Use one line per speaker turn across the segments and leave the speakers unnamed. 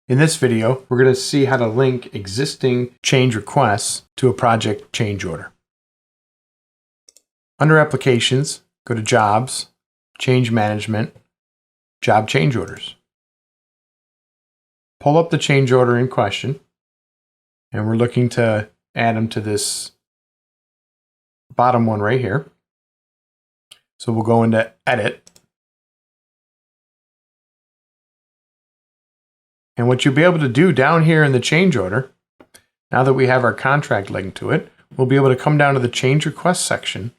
In this video, we're going to see how to link existing change requests to a project change order. Under Applications, go to Jobs, Change Management, Job Change Orders. Pull up the change order in question, and we're looking to add them to this bottom one right here. So we'll go into Edit. And what you'll be able to do down here in the change order, now that we have our contract linked to it, we'll be able to come down to the change request section,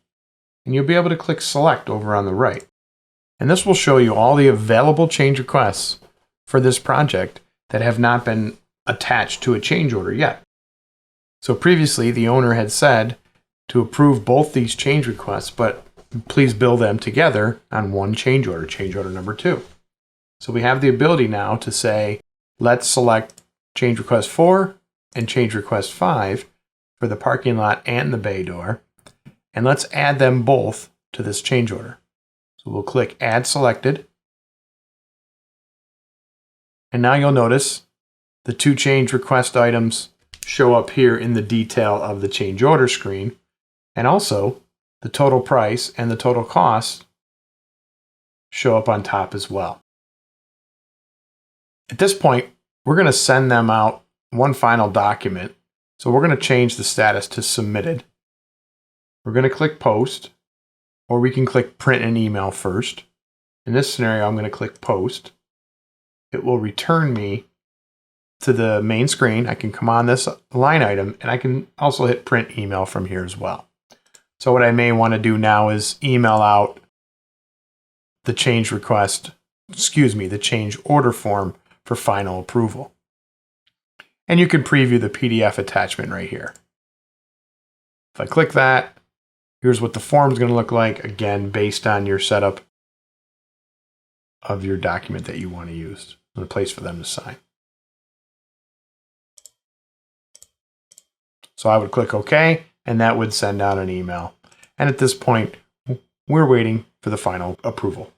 and you'll be able to click Select over on the right. And this will show you all the available change requests for this project that have not been attached to a change order yet. So previously, the owner had said to approve both these change requests, but please bill them together on one change order number 2. So we have the ability now to say, let's select change request 4 and change request 5 for the parking lot and the bay door, and let's add them both to this change order. So we'll click Add Selected, and now you'll notice the 2 change request items show up here in the detail of the change order screen, and also the total price and the total cost show up on top as well. At this point, we're going to send them out one final document. So we're going to change the status to Submitted. We're going to click Post, or we can click Print and Email first. In this scenario, I'm going to click Post. It will return me to the main screen. I can come on this line item, and I can also hit Print Email from here as well. So what I may want to do now is email out the change request, the change order form for final approval. And you can preview the PDF attachment right here. If I click that, here's what the form is going to look like, again, based on your setup of your document that you want to use, and a place for them to sign. So I would click OK, and that would send out an email. And at this point, we're waiting for the final approval.